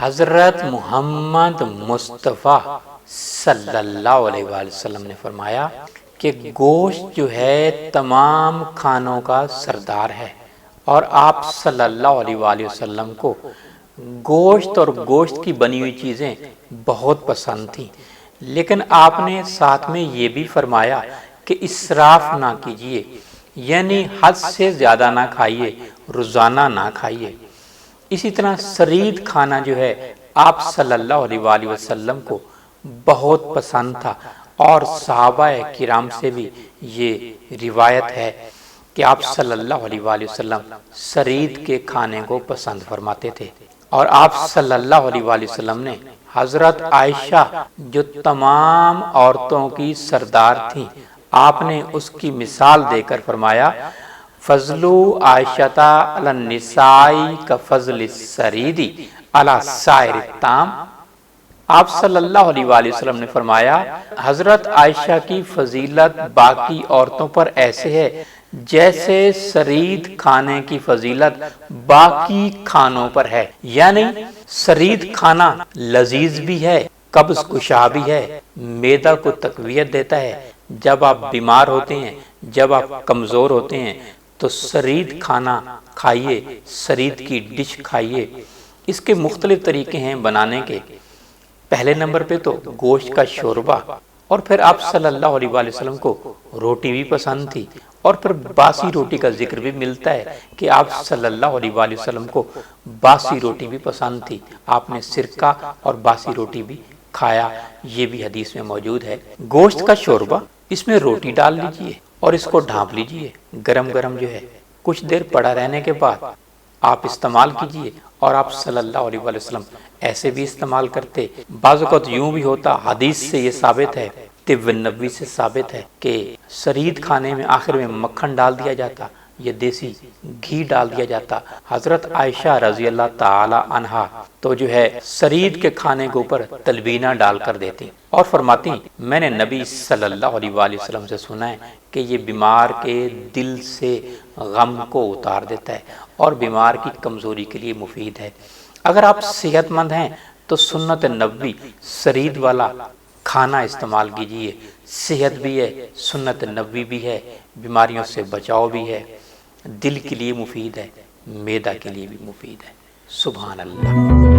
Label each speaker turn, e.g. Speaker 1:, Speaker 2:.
Speaker 1: حضرت محمد مصطفیٰ صلی اللہ علیہ وآلہ وسلم نے فرمایا کہ گوشت جو ہے تمام کھانوں کا سردار ہے، اور آپ صلی اللہ علیہ وآلہ وسلم کو گوشت اور گوشت کی بنی ہوئی چیزیں بہت پسند تھیں، لیکن آپ نے ساتھ میں یہ بھی فرمایا کہ اسراف نہ کیجیے، یعنی حد سے زیادہ نہ کھائیے، روزانہ نہ کھائیے۔ اسی طرح سرید کھانا جو ہے آپ صلی اللہ علیہ وآلہ وسلم کو بہت پسند تھا، اور صحابہ کرام سے بھی یہ روایت ہے کہ آپ صلی اللہ علیہ وآلہ وسلم سرید کے کھانے کو پسند فرماتے تھے۔ اور آپ صلی اللہ علیہ وآلہ وسلم نے حضرت عائشہ جو تمام عورتوں کی سردار تھیں، آپ نے اس کی مثال دے کر فرمایا فضل عائشۃ علی النساء کفضل السرید علی سائر الطعام۔ آپ صلی اللہ علیہ وآلہ وسلم نے فرمایا حضرت عائشہ کی فضیلت باقی عورتوں پر ایسے ہے جیسے سرید کھانے کی فضیلت باقی کھانوں پر ہے، یعنی سرید کھانا لذیذ بھی ہے، قبض کشا بھی ہے، معدہ کو تقویت دیتا ہے۔ جب آپ بیمار ہوتے ہیں، جب آپ کمزور ہوتے ہیں تو سرید کھانا کھائیے، سرید کی ڈش کھائیے۔ اس کے مختلف طریقے ہیں بنانے کے۔ پہلے نمبر پہ تو گوشت کا شوربہ، اور پھر آپ صلی اللہ علیہ وآلہ وسلم کو روٹی بھی پسند تھی، اور پھر باسی روٹی کا ذکر بھی ملتا ہے کہ آپ صلی اللہ علیہ وآلہ وسلم کو باسی روٹی بھی پسند تھی، آپ نے سرکہ اور باسی روٹی بھی کھایا، یہ بھی حدیث میں موجود ہے۔ گوشت کا شوربہ، اس میں روٹی ڈال لیجئے اور اس کو ڈھانپ لیجئے، گرم گرم جو ہے، کچھ دیر پڑا رہنے کے بعد آپ استعمال کیجئے۔ اور آپ صلی اللہ علیہ وآلہ وسلم ایسے بھی استعمال کرتے، بعض اوقات یوں بھی ہوتا، حدیث سے یہ ثابت ہے، طب نبوی سے ثابت ہے کہ سرید کھانے میں آخر میں مکھن ڈال دیا جاتا یا دیسی گھی ڈال دیا جاتا۔ حضرت عائشہ رضی اللہ تعالی عنہا تو جو ہے سرید کے کھانے کے اوپر تلبینہ ڈال کر دیتی اور فرماتی میں نے نبی صلی اللہ علیہ وآلہ وسلم سے سنا ہے کہ یہ بیمار کے دل سے غم کو اتار دیتا ہے اور بیمار کی کمزوری کے لیے مفید ہے۔ اگر آپ صحت مند ہیں تو سنت نبوی سرید والا کھانا استعمال کیجئے، صحت بھی ہے، سنت نبوی بھی ہے، بیماریوں سے بچاؤ بھی ہے، دل کے لیے مفید ہے، معدہ کے لیے بھی مفید ہے۔ سبحان اللہ۔